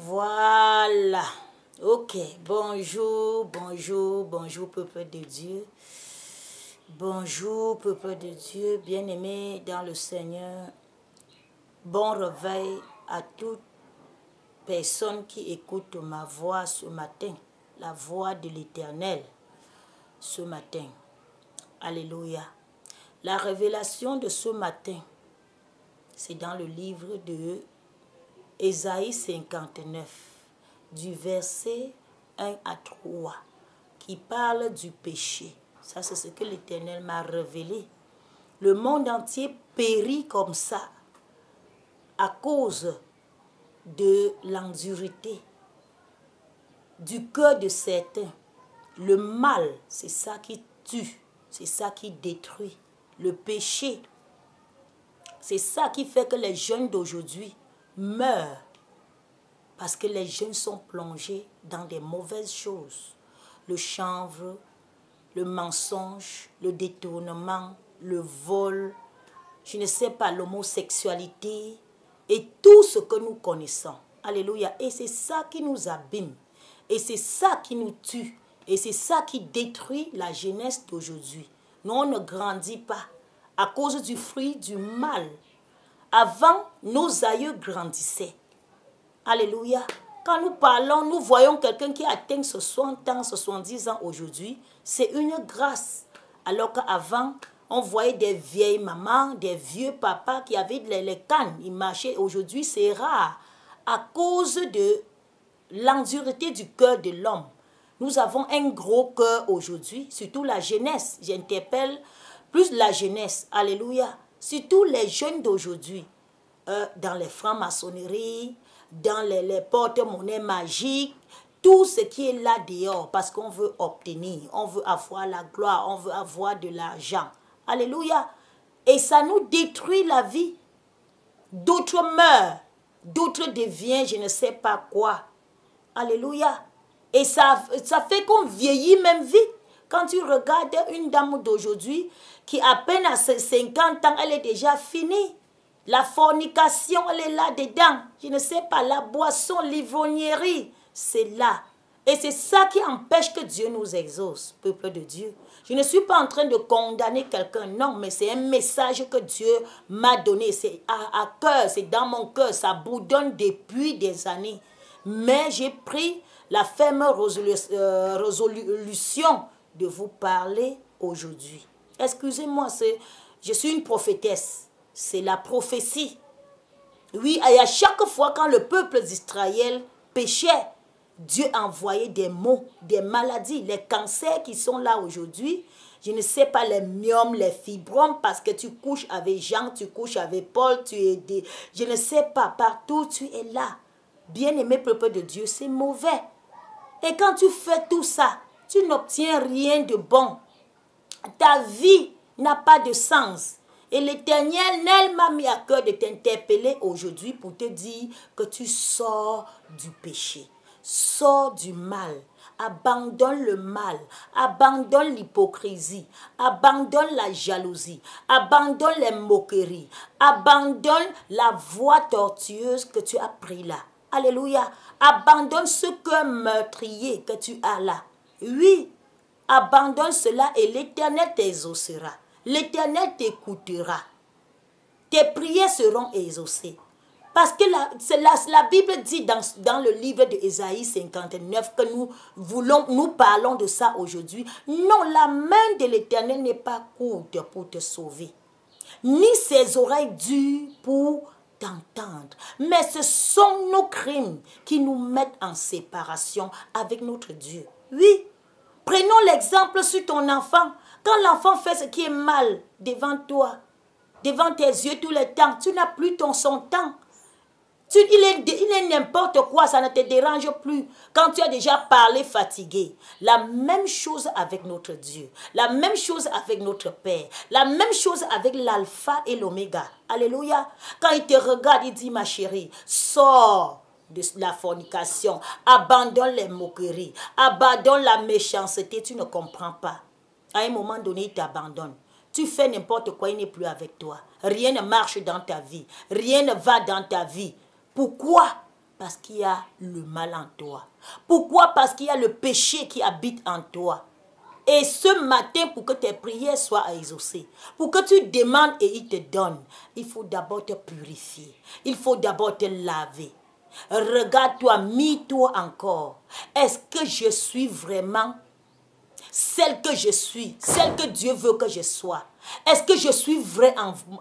Voilà. Ok. Bonjour, bonjour, bonjour, peuple de Dieu. Bonjour, peuple de Dieu, bien-aimés dans le Seigneur. Bon réveil à toute personne qui écoute ma voix ce matin. La voix de l'Éternel ce matin. Alléluia. La révélation de ce matin, c'est dans le livre de Ésaïe 59, du verset 1 à 3, qui parle du péché. Ça, c'est ce que l'Éternel m'a révélé. Le monde entier périt comme ça à cause de l'endurité du cœur de certains. Le mal, c'est ça qui tue, c'est ça qui détruit. Le péché, c'est ça qui fait que les jeunes d'aujourd'hui meurent. Parce que les jeunes sont plongés dans des mauvaises choses. Le chanvre, le mensonge, le détournement, le vol, je ne sais pas, l'homosexualité et tout ce que nous connaissons. Alléluia. Et c'est ça qui nous abîme. Et c'est ça qui nous tue. Et c'est ça qui détruit la jeunesse d'aujourd'hui. Nous, on ne grandit pas à cause du fruit du mal. Avant, nos aïeux grandissaient. Alléluia. Quand nous parlons, nous voyons quelqu'un qui atteint 60 ans, 70 ans aujourd'hui. C'est une grâce. Alors qu'avant, on voyait des vieilles mamans, des vieux papas qui avaient les cannes. Ils marchaient. Aujourd'hui, c'est rare. À cause de l'endurité du cœur de l'homme. Nous avons un gros cœur aujourd'hui, surtout la jeunesse. J'interpelle plus la jeunesse. Alléluia. Surtout les jeunes d'aujourd'hui. Dans les francs-maçonneries, dans les porte-monnaies magiques, tout ce qui est là dehors, parce qu'on veut obtenir, on veut avoir la gloire, on veut avoir de l'argent. Alléluia. Et ça nous détruit la vie. D'autres meurent, d'autres deviennent je ne sais pas quoi. Alléluia. Et ça fait qu'on vieillit même vite. Quand tu regardes une dame d'aujourd'hui qui à peine à 50 ans, elle est déjà finie. La fornication, elle est là-dedans. Je ne sais pas, la boisson, l'ivrognerie, c'est là. Et c'est ça qui empêche que Dieu nous exauce, peuple de Dieu. Je ne suis pas en train de condamner quelqu'un, non, mais c'est un message que Dieu m'a donné. C'est à cœur, c'est dans mon cœur, ça bourdonne depuis des années. Mais j'ai pris la ferme résolution de vous parler aujourd'hui. Excusez-moi, je suis une prophétesse. C'est la prophétie. Oui, et à chaque fois quand le peuple d'Israël péchait, Dieu envoyait des maux, des maladies, les cancers qui sont là aujourd'hui. Je ne sais pas, les myomes, les fibromes, parce que tu couches avec Jean, tu couches avec Paul, je ne sais pas, partout tu es là. Bien-aimé peuple de Dieu, c'est mauvais. Et quand tu fais tout ça, tu n'obtiens rien de bon. Ta vie n'a pas de sens. Et l'Éternel m'a mis à cœur de t'interpeller aujourd'hui pour te dire que tu sors du péché. Sors du mal. Abandonne le mal. Abandonne l'hypocrisie. Abandonne la jalousie. Abandonne les moqueries. Abandonne la voie tortueuse que tu as pris là. Alléluia. Abandonne ce cœur meurtrier que tu as là. Oui. Abandonne cela et l'Éternel t'exaucera. L'Éternel t'écoutera. Tes prières seront exaucées. Parce que la Bible dit dans le livre de Ésaïe 59 que nous parlons de ça aujourd'hui. Non, la main de l'Éternel n'est pas courte pour te sauver. Ni ses oreilles dures pour t'entendre. Mais ce sont nos crimes qui nous mettent en séparation avec notre Dieu. Oui. Prenons l'exemple sur ton enfant. Quand l'enfant fait ce qui est mal devant toi, devant tes yeux tout le temps, tu n'as plus son temps. Il est n'importe quoi, ça ne te dérange plus. Quand tu as déjà parlé fatigué, la même chose avec notre Dieu, la même chose avec notre Père, la même chose avec l'alpha et l'oméga. Alléluia. Quand il te regarde, il dit, ma chérie, sors de la fornication, abandonne les moqueries, abandonne la méchanceté, tu ne comprends pas. À un moment donné, il t'abandonne. Tu fais n'importe quoi, il n'est plus avec toi. Rien ne marche dans ta vie. Rien ne va dans ta vie. Pourquoi? Parce qu'il y a le mal en toi. Pourquoi? Parce qu'il y a le péché qui habite en toi. Et ce matin, pour que tes prières soient exaucées, pour que tu demandes et il te donne, il faut d'abord te purifier. Il faut d'abord te laver. Regarde-toi, mis-toi encore. Est-ce que je suis vraiment celle que je suis, celle que Dieu veut que je sois? Est-ce que je suis vrai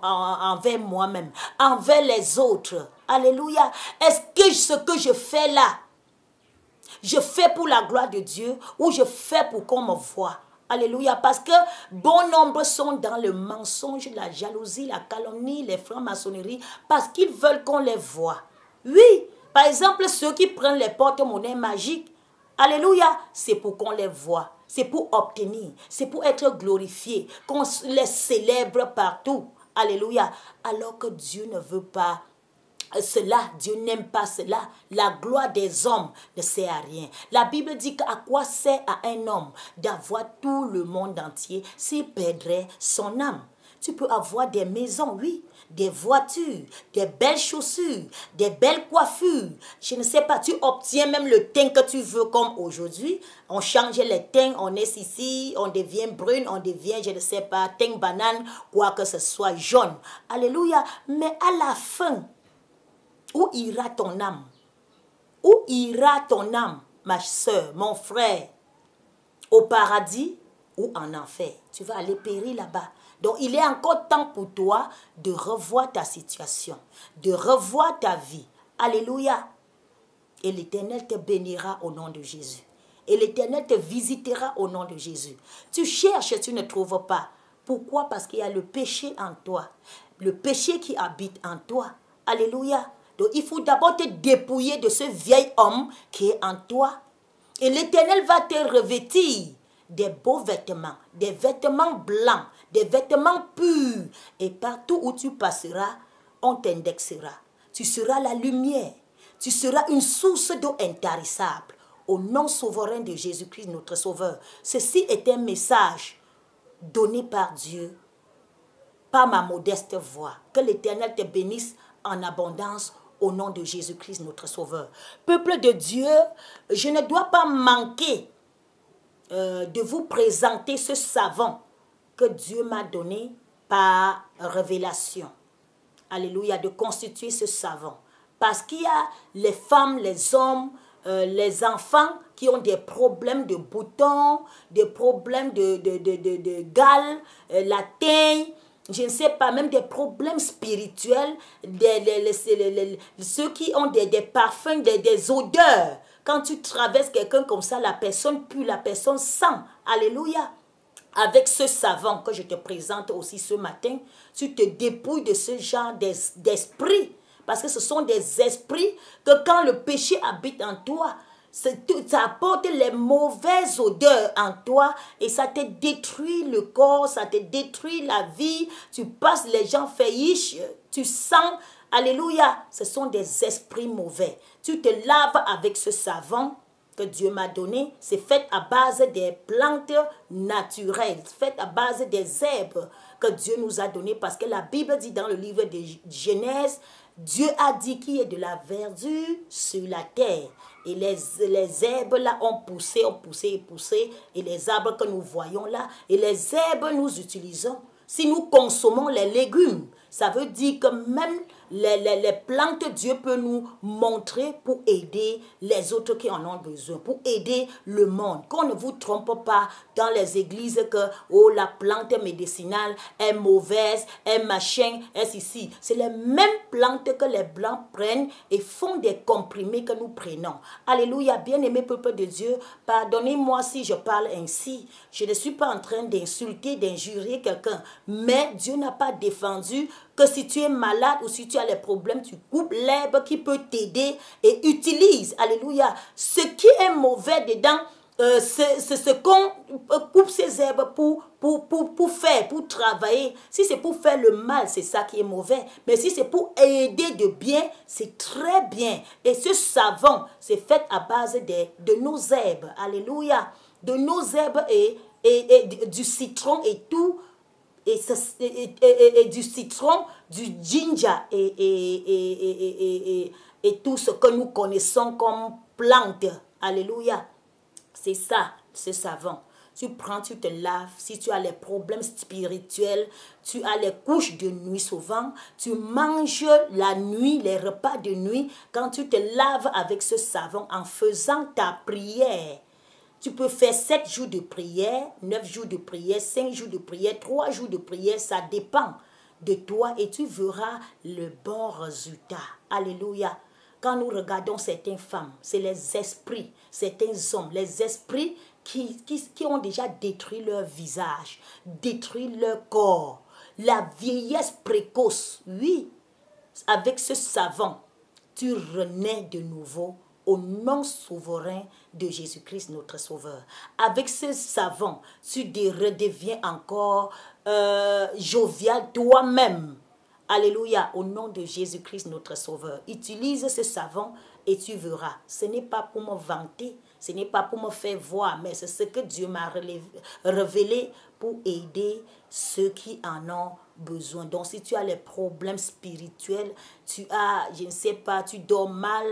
envers moi-même, envers les autres? Alléluia. Est-ce que ce que je fais là, je fais pour la gloire de Dieu ou je fais pour qu'on me voie? Alléluia. Parce que bon nombre sont dans le mensonge, la jalousie, la calomnie, les francs-maçonneries, parce qu'ils veulent qu'on les voie. Oui, par exemple, ceux qui prennent les porte-monnaies magiques, alléluia, c'est pour qu'on les voie. C'est pour obtenir, c'est pour être glorifié, qu'on les célèbre partout. Alléluia. Alors que Dieu ne veut pas cela, Dieu n'aime pas cela. La gloire des hommes ne sert à rien. La Bible dit qu'à quoi sert à un homme d'avoir tout le monde entier s'il perdrait son âme? Tu peux avoir des maisons, oui, des voitures, des belles chaussures, des belles coiffures. Je ne sais pas, tu obtiens même le teint que tu veux comme aujourd'hui. On change les teints, on est ici, on devient brune, on devient, je ne sais pas, teint banane, quoi que ce soit, jaune. Alléluia. Mais à la fin, où ira ton âme? Où ira ton âme, ma soeur, mon frère? Au paradis ou en enfer? Tu vas aller périr là-bas. Donc, il est encore temps pour toi de revoir ta situation, de revoir ta vie. Alléluia. Et l'Éternel te bénira au nom de Jésus. Et l'Éternel te visitera au nom de Jésus. Tu cherches, tu ne trouves pas. Pourquoi? Parce qu'il y a le péché en toi. Le péché qui habite en toi. Alléluia. Donc, il faut d'abord te dépouiller de ce vieil homme qui est en toi. Et l'Éternel va te revêtir des beaux vêtements, des vêtements blancs, des vêtements purs. Et partout où tu passeras, on t'indexera. Tu seras la lumière. Tu seras une source d'eau intarissable. Au nom souverain de Jésus-Christ, notre Sauveur. Ceci est un message donné par Dieu, par ma modeste voix. Que l'Éternel te bénisse en abondance au nom de Jésus-Christ, notre Sauveur. Peuple de Dieu, je ne dois pas manquer de vous présenter ce savon que Dieu m'a donné par révélation. Alléluia, de constituer ce savon. Parce qu'il y a les femmes, les hommes, les enfants qui ont des problèmes de boutons, des problèmes de gale, la teigne, je ne sais pas, même des problèmes spirituels, ceux qui ont des parfums, des odeurs. Quand tu traverses quelqu'un comme ça, la personne pue, la personne sent. Alléluia. Avec ce savon que je te présente aussi ce matin, tu te dépouilles de ce genre d'esprit. Parce que ce sont des esprits que quand le péché habite en toi, ça apporte les mauvaises odeurs en toi et ça te détruit le corps, ça te détruit la vie. Tu passes, les gens failliches, tu sens, alléluia, ce sont des esprits mauvais. Tu te laves avec ce savon que Dieu m'a donné. C'est fait à base des plantes naturelles, fait à base des herbes que Dieu nous a données parce que la Bible dit dans le livre de Genèse, Dieu a dit qu'il y a de la verdure sur la terre. Et les herbes là ont poussé et poussé. Et les arbres que nous voyons là, et les herbes nous utilisons. Si nous consommons les légumes, ça veut dire que même les plantes, Dieu peut nous montrer pour aider les autres qui en ont besoin, pour aider le monde. Qu'on ne vous trompe pas dans les églises que oh, la plante médicinale est mauvaise, est machin, est ici. C'est les mêmes plantes que les Blancs prennent et font des comprimés que nous prenons. Alléluia, bien-aimé peuple de Dieu, pardonnez-moi si je parle ainsi. Je ne suis pas en train d'insulter, d'injurer quelqu'un, mais Dieu n'a pas défendu que si tu es malade ou si tu as les problèmes, tu coupes l'herbe qui peut t'aider et utilise, alléluia, ce qui est mauvais dedans, c'est ce qu'on coupe ces herbes pour faire, pour travailler. Si c'est pour faire le mal, c'est ça qui est mauvais. Mais si c'est pour aider de bien, c'est très bien. Et ce savon, c'est fait à base de nos herbes, alléluia, de nos herbes et du citron et tout. Et du citron, du ginger et et tout ce que nous connaissons comme plante. Alléluia. C'est ça, ce savon. Tu prends, tu te laves. Si tu as les problèmes spirituels, tu as les couches de nuit souvent, tu manges la nuit, les repas de nuit. Quand tu te laves avec ce savon en faisant ta prière, tu peux faire 7 jours de prière, 9 jours de prière, 5 jours de prière, 3 jours de prière. Ça dépend de toi et tu verras le bon résultat. Alléluia. Quand nous regardons certaines femmes, c'est les esprits, certains hommes, les esprits qui ont déjà détruit leur visage, détruit leur corps. La vieillesse précoce, oui, avec ce savon, tu renais de nouveau au nom souverain de Jésus-Christ, notre Sauveur. Avec ce savon, tu redeviens encore jovial toi-même. Alléluia, au nom de Jésus-Christ, notre Sauveur. Utilise ce savon et tu verras. Ce n'est pas pour me vanter, ce n'est pas pour me faire voir, mais c'est ce que Dieu m'a révélé pour aider ceux qui en ont besoin. Donc, si tu as les problèmes spirituels, tu as, je ne sais pas, tu dors mal,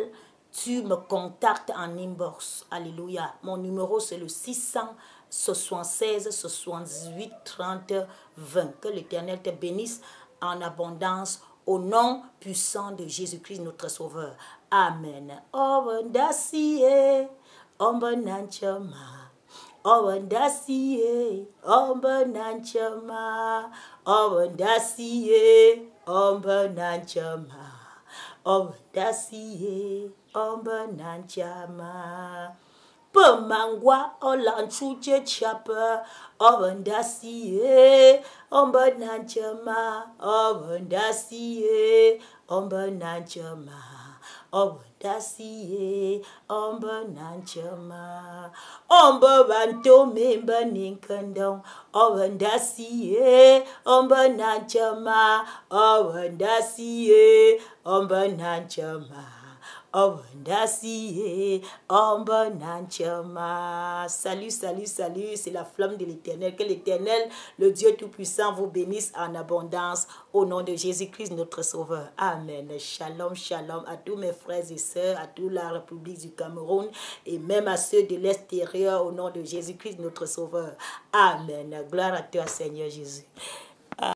tu me contactes en inbox. Alléluia. Mon numéro, c'est le 676 78 30 20. Que l'Éternel te bénisse en abondance au nom puissant de Jésus-Christ, notre Sauveur. Amen. Obandasiye, ombananchama. Obandasiye, ombananchama. Obandasiye, ombananchama. Obandasiye, ombananchama. Pemangwa olanchuche chapa obandasiye ombananchama obandasiye ombananchama obandasiye ombananchama ombanto memba ninkandong obandasiye ombananchama obandasiye ombananchama Obandasiye, ombananchama. Salut, salut, salut. C'est la flamme de l'Éternel. Que l'Éternel, le Dieu Tout-Puissant, vous bénisse en abondance au nom de Jésus-Christ, notre Sauveur. Amen. Shalom, shalom à tous mes frères et sœurs, à toute la République du Cameroun et même à ceux de l'extérieur au nom de Jésus-Christ, notre Sauveur. Amen. Gloire à toi, Seigneur Jésus.